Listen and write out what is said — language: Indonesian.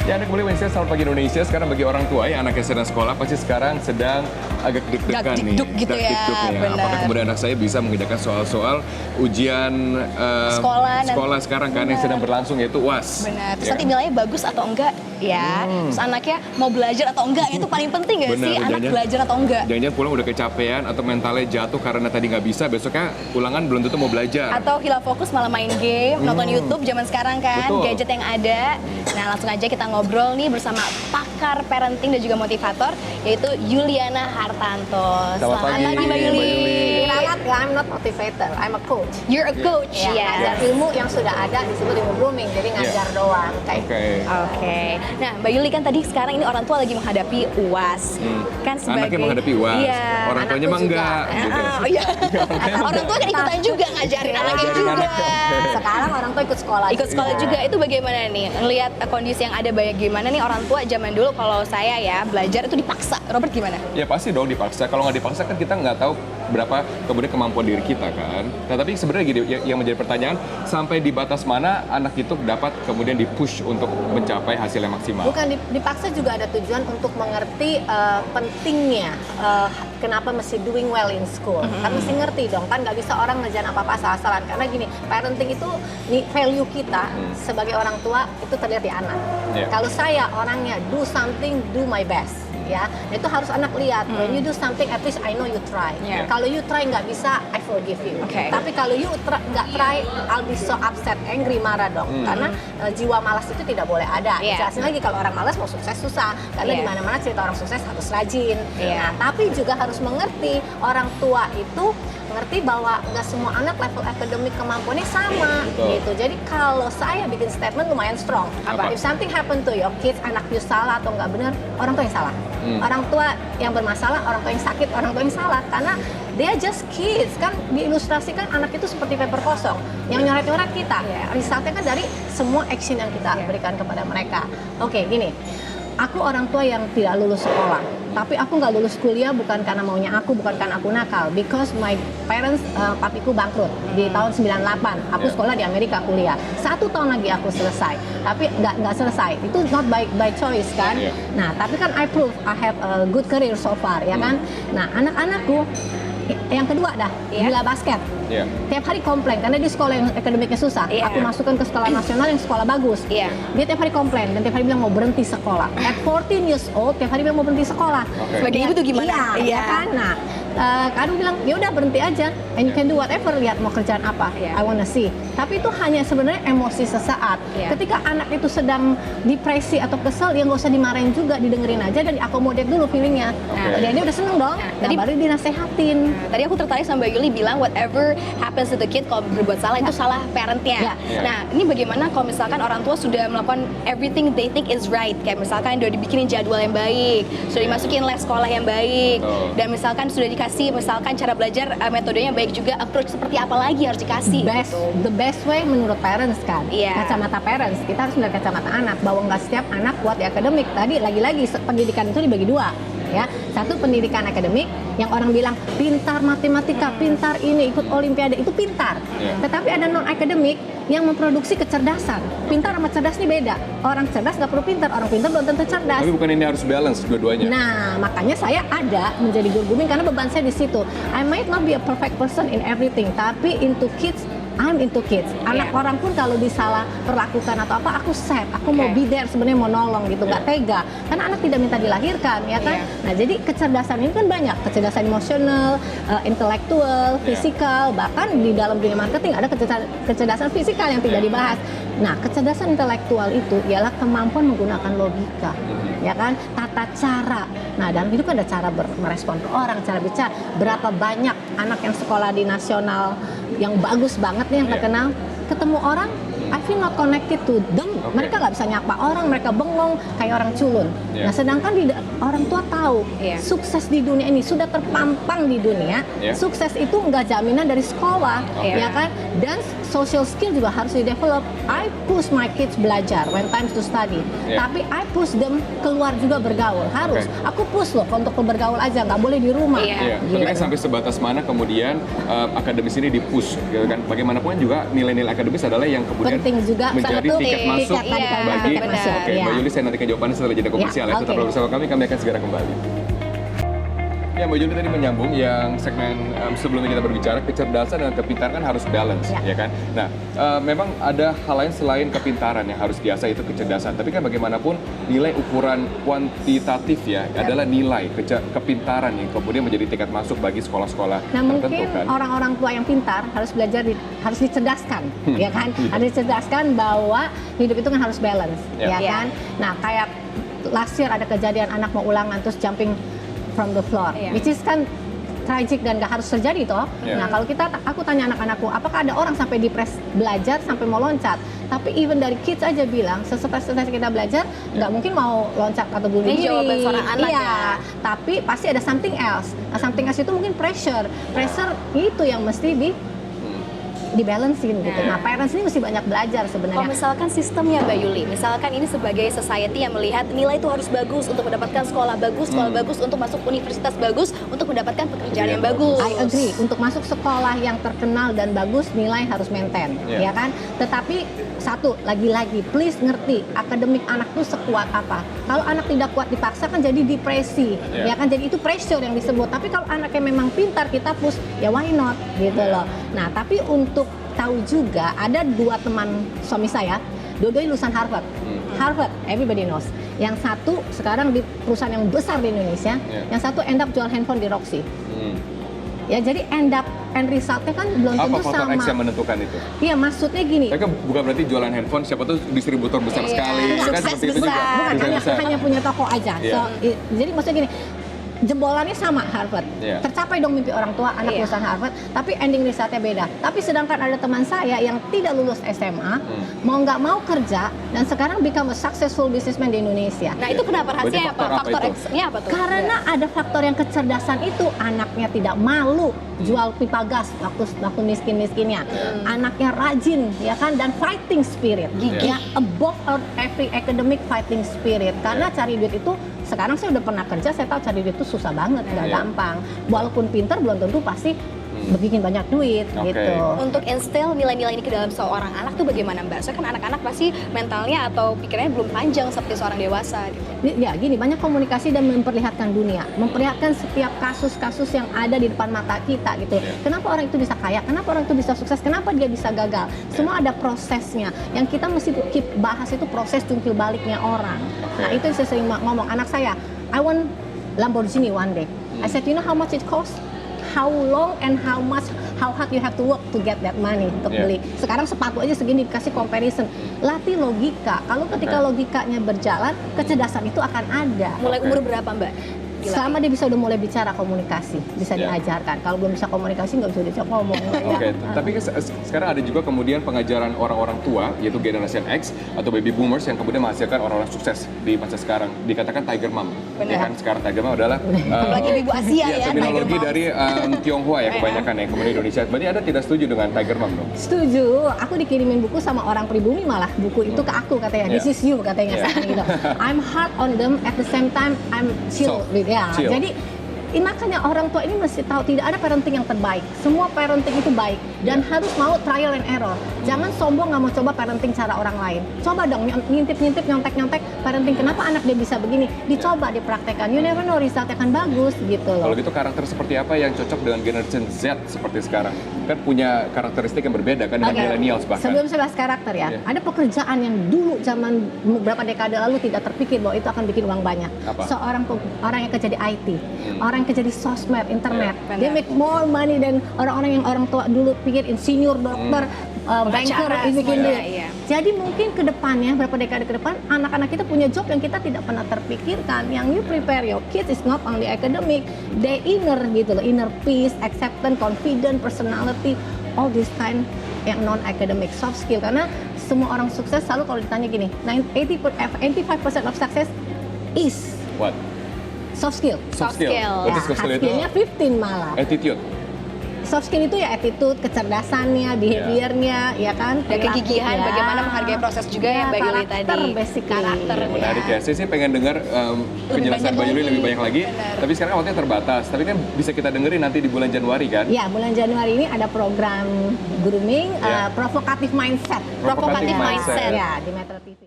Ya, Anda kembali Wednesday, selamat pagi Indonesia. Sekarang bagi orang tua ya, anaknya sedang sekolah, pasti sekarang sedang agak deg-degan nih. Gitu ya, benar. Apakah kemudian anak saya bisa mengerjakan soal-soal ujian sekolah sekarang kan yang sedang berlangsung, yaitu UAS. Benar, terus nanti nilainya bagus atau enggak ya. Terus anaknya mau belajar atau enggak, itu paling penting gak sih, anak belajar atau enggak. Jangan-jangan pulang udah kecapean atau mentalnya jatuh karena tadi nggak bisa, besoknya ulangan belum tentu mau belajar. Atau hilang fokus malah main game, nonton YouTube zaman sekarang kan, Betul. gadget yang ada. Nah langsung aja kita ngobrol nih bersama pakar parenting dan juga motivator, yaitu Yuliana Hartanto. Selamat pagi, Mbak Yuli. Selamat, I'm not motivator, I'm a coach. You're a coach, Ya, ya. ngajar ilmu yang sudah ada disebut ilmu grooming, jadi ngajar doang. Oke. Nah, Mbak Yuli kan tadi sekarang ini orang tua lagi menghadapi UAS. Kan sebagai Anaknya menghadapi UAS, Iya. orang tuanya mah Anakku enggak. Gitu. Oh iya. Orang tua kan ikutan juga ngajarin anaknya juga. Sekarang orang tua ikut sekolah. Ikut sekolah juga, itu bagaimana nih? Ngelihat kondisi yang ada bagaimana nih orang tua zaman dulu, kalau saya ya belajar itu dipaksa. Robert gimana? Ya pasti dong dipaksa. Kalau nggak dipaksa kan kita nggak tahu berapa kemudian kemampuan diri kita kan. Nah tapi sebenarnya gini, yang menjadi pertanyaan, sampai di batas mana anak itu dapat kemudian dipush untuk mencapai hasil yang maksimal? Bukan dipaksa, juga ada tujuan untuk mengerti pentingnya kenapa mesti doing well in school. Kan mesti ngerti dong, kan nggak bisa orang ngerjain apa-apa asal-asalan. Karena gini, parenting itu value kita sebagai orang tua itu terlihat di anak. Yeah. Kalau saya orangnya do something, do my best. Ya, itu harus anak lihat. When you do something, at least I know you try. Yeah. Kalau you try nggak bisa, I forgive you. Okay. Tapi kalau you nggak try, I'll be so upset, angry, marah dong. Karena jiwa malas itu tidak boleh ada. Yeah. Jelasin lagi, kalau orang malas mau sukses susah. Karena Yeah. di mana-mana cerita orang sukses harus rajin. Yeah. Nah, tapi juga harus mengerti orang tua itu ngerti bahwa nggak semua anak level akademik kemampuannya sama. Betul. Gitu. Jadi kalau saya bikin statement lumayan strong. Apa? If something happen to your kids, anak you salah atau nggak benar, orang tua yang salah. Orang tua yang bermasalah, orang tua yang sakit, orang tua yang salah. Karena they are just kids. Kan diilustrasikan anak itu seperti paper kosong. Yang nyoret-nyoret kita. Resultnya kan dari semua action yang kita berikan kepada mereka. Oke, gini. Aku orang tua yang tidak lulus sekolah. Tapi aku nggak lulus kuliah bukan karena maunya aku, bukan karena aku nakal. Because my parents, papiku bangkrut di tahun 98. Aku sekolah di Amerika kuliah. 1 tahun lagi aku selesai. Tapi nggak selesai. Itu not by choice kan. Nah, tapi kan I prove I have a good career so far, ya kan. Nah, anak-anakku yang kedua dah, gila basket. Tiap hari komplain karena di sekolah yang akademiknya susah. Aku masukkan ke sekolah nasional yang sekolah bagus. Dia tiap hari komplain dan tiap hari bilang mau berhenti sekolah. At 14 years old tiap hari bilang mau berhenti sekolah. Sebagai ibu tuh gimana? Iya kan. Nah, kadang bilang ya udah berhenti aja, and you can do whatever, lihat mau kerjaan apa. I wanna see. Tapi itu hanya sebenarnya emosi sesaat. Ketika anak itu sedang depresi atau kesel, ya nggak usah dimarahin juga, didengerin aja dan diakomodir dulu feelingnya. Dia udah seneng dong. Tadi baru dinasehatin. Tadi aku tertarik sama Mbak Yuli bilang whatever happens to the kid, kalau berbuat salah itu salah parentnya. Nah, ini bagaimana kalau misalkan orang tua sudah melakukan everything they think is right, kayak misalkan sudah dibikinin jadwal yang baik, sudah dimasukin les sekolah yang baik, dan misalkan sudah dikasih misalkan cara belajar metodenya baik juga, approach seperti apa lagi harus dikasih? The best way menurut parents kan, kacamata parents, kita harus melihat kacamata anak, bahwa nggak setiap anak kuat di akademik. Tadi lagi-lagi pendidikan itu dibagi dua. Ya, satu pendidikan akademik yang orang bilang pintar matematika, pintar ini, ikut olimpiade, itu pintar. Tetapi ada non akademik yang memproduksi kecerdasan. Pintar sama cerdas ini beda. Orang cerdas nggak perlu pintar, orang pintar belum tentu cerdas. Tapi bukan ini harus balance dua-duanya. Nah, makanya saya ada menjadi guru grooming karena beban saya di situ. I might not be a perfect person in everything, tapi into kids, I'm into kids. Anak orang pun kalau disalah perlakukan atau apa, aku sad, aku mau be there, sebenarnya mau nolong gitu, nggak tega. Karena anak tidak minta dilahirkan, ya kan? Nah, jadi kecerdasan ini kan banyak, kecerdasan emosional, intelektual, fisikal, bahkan di dalam dunia marketing ada kecerdasan fisikal yang tidak dibahas. Nah, kecerdasan intelektual itu ialah kemampuan menggunakan logika, ya kan? Tata cara. Nah, dalam hidup ada cara merespon ke orang, cara bicara. Berapa banyak anak yang sekolah di nasional yang bagus banget nih, yang terkenal, ketemu orang, I feel not connected to them. Mereka nggak bisa nyapa orang, mereka bengong kayak orang culun. Nah, sedangkan orang tua tahu sukses di dunia ini sudah terpampang di dunia. Sukses itu nggak jaminan dari sekolah, ya kan? Dan social skill juga harus di-develop. I push my kids belajar when times to study. Tapi I push them keluar juga bergaul. Harus. Aku push loh untuk bergaul aja, nggak boleh di rumah. Tapi kan sampai sebatas mana kemudian akademis ini di-push, gitu kan? Bagaimanapun juga nilai-nilai akademis adalah yang kemudian penting juga menjadi Sangat tiket penting. masuk Tiket tadi kan, bagi tiket masuk, Oke, iya. Mbak Yuli saya nantikan jawabannya setelah jeda komersial ya. Ya, Tetaplah oke. bersama kami akan segera kembali. Ya, Mbak Yuli tadi menyambung yang segmen sebelumnya kita berbicara kecerdasan dan kepintaran kan harus balance, ya kan? Nah, memang ada hal lain selain kepintaran yang harus diasah itu kecerdasan. Tapi kan bagaimanapun nilai ukuran kuantitatif ya adalah nilai kepintaran yang kemudian menjadi tiket masuk bagi sekolah-sekolah Nah tertentu mungkin kan. orang-orang tua yang pintar harus belajar, harus dicerdaskan, ya kan? Iya. Harus dicerdaskan bahwa hidup itu kan harus balance, Ya. ya kan? Nah kayak last year ada kejadian anak mau ulangan terus jumping from the floor, Iya. which is kan tragic dan gak harus terjadi toh. Ya. Nah kalau aku tanya anak-anakku, apakah ada orang sampai depres belajar sampai mau loncat? Tapi even dari kids aja bilang, sesuai kita belajar, nggak mungkin mau loncat atau bunuh Ini diri. jawaban seorang anak Iya, ya. tapi pasti ada something else. Nah, something else itu mungkin pressure itu yang mesti dibalancein gitu. Ya. Nah, parents ini mesti banyak belajar Kalau sebenarnya. misalkan sistemnya Mbak Yuli, misalkan ini sebagai society yang melihat nilai itu harus bagus untuk mendapatkan sekolah bagus untuk masuk universitas bagus, untuk mendapatkan pekerjaan yang bagus. I agree. Untuk masuk sekolah yang terkenal dan bagus, nilai harus maintain, Yeah. ya kan? Tetapi satu, lagi-lagi, please ngerti, akademik anak tuh sekuat apa. Kalau anak tidak kuat dipaksa kan jadi depresi, Yeah. ya kan? Jadi itu pressure yang disebut. Tapi kalau anaknya memang pintar, kita push, ya why not, gitu loh. Nah, tapi untuk tahu juga, ada 2 teman suami saya, dua-duanya lulusan Harvard. Harvard, everybody knows. Yang satu sekarang di perusahaan yang besar di Indonesia, Yeah. yang satu end up jual handphone di Roxy. Hmm. Ya, jadi end resultnya kan belum Apa tentu faktor sama. X yang menentukan itu? Iya, maksudnya gini. Mereka bukan berarti jualan handphone, siapa tuh distributor besar Iya, sekali, kan sukses seperti itu besar. juga. Bukan, Sukses besar. hanya punya toko aja. Iya. Jadi maksudnya gini, jebolannya sama Harvard. Iya. Tercapai dong mimpi orang tua anak Iya. lulusan Harvard, tapi ending resultnya beda. Tapi sedangkan ada teman saya yang tidak lulus SMA, mau nggak mau kerja dan sekarang become a successful businessman di Indonesia. Nah, itu kenapa Berarti rahasianya apa? faktor apa Faktor itu? X-nya apa tuh? Karena ada faktor yang kecerdasan itu, anaknya tidak malu jual pipa gas waktu miskin-miskinnya, anaknya rajin, ya kan, dan fighting spirit, Gigih. ya, above every academic fighting spirit. Karena cari duit itu, sekarang saya udah pernah kerja, saya tahu cari duit itu susah banget, nggak Iya. gampang. Walaupun pinter belum tentu pasti bikin banyak duit, Oke. gitu. Untuk instill nilai-nilai ini ke dalam seorang anak tuh bagaimana Mbak? Soalnya kan anak-anak pasti mentalnya atau pikirannya belum panjang seperti seorang dewasa gitu. Ya gini, banyak komunikasi dan memperlihatkan dunia, memperlihatkan setiap kasus-kasus yang ada di depan mata kita gitu. Kenapa orang itu bisa kaya, kenapa orang itu bisa sukses, kenapa dia bisa gagal. Semua ada prosesnya. Yang kita mesti keep bahas itu proses jungkir baliknya orang. Nah, itu yang saya sering ngomong, anak saya, I want Lamborghini one day. I said, you know how much it costs? How long and how hard you have to work to get that money untuk beli. Sekarang sepatu aja segini, dikasih comparison. Latih logika. Kalau ketika logikanya berjalan, kecerdasan itu akan ada. Mulai umur berapa Mbak? Selama dia bisa udah mulai bicara komunikasi, bisa Ya. diajarkan. Kalau belum bisa komunikasi nggak bisa diajak ngomong. Oke, tapi sekarang ada juga kemudian pengajaran orang-orang tua, yaitu generation X atau baby boomers yang kemudian menghasilkan orang-orang sukses di masa sekarang. Dikatakan Tiger Mom. Benar. Ya kan? Sekarang Tiger Mom adalah Apalagi ibu Asia ya, terminologi Tiger Mom. dari Tionghoa ya kebanyakan ya, kemudian Indonesia. Berarti Anda tidak setuju dengan Tiger Mom dong? Setuju. Aku dikirimin buku sama orang pribumi malah. Buku itu ke aku katanya. This is you katanya. Gitu. I'm hard on them at the same time I'm chill. Soft. Ya. Chill. Jadi makanya orang tua ini mesti tahu tidak ada parenting yang terbaik. Semua parenting itu baik dan harus mau trial and error. Jangan sombong nggak mau coba parenting cara orang lain. Coba dong ngintip-ngintip, nyontek-nyontek parenting. Kenapa anak dia bisa begini? Dicoba, dipraktekkan. You never know resultnya akan bagus gitu loh. Kalau gitu karakter seperti apa yang cocok dengan generation Z seperti sekarang? Kan punya karakteristik yang berbeda kan dengan Oke. millennials bahkan. Sebelum saya bahas karakter ya, Iya. ada pekerjaan yang dulu zaman beberapa dekade lalu tidak terpikir bahwa itu akan bikin uang banyak. Apa? Orang yang kerja di IT, orang yang kerja di sosmed, internet, Iya, they benar. make more money dan orang-orang yang orang tua dulu pikir insinyur, dokter, banker, Pengacara, bikin semuanya, duit. iya. Jadi mungkin ke depannya, berapa dekade ke depan, anak-anak kita punya job yang kita tidak pernah terpikirkan. Yang you prepare your kids is not only academic, they inner gitu loh, inner peace, acceptance, confidence, personality, all this kind yang non-academic, soft skill. Karena semua orang sukses selalu kalau ditanya gini, 85% of success is What? soft skill. Soft skill. Berarti Ya, soft skill hard itu skillnya 15 malah. attitude. soft skill itu ya attitude, kecerdasannya, behaviornya, ya kan? Dan kegigihan, Ya. bagaimana menghargai proses juga ya Mbak Yuli tadi. Basic karakter. Menarik ya. Saya sih pengen dengar penjelasan Mbak Yuli lebih banyak lagi. Tapi sekarang waktunya terbatas. Tapi kan bisa kita dengerin nanti di bulan Januari kan? Ya, bulan Januari ini ada program grooming, Ya. provocative mindset. Provocative mindset. Ya, di Metro TV.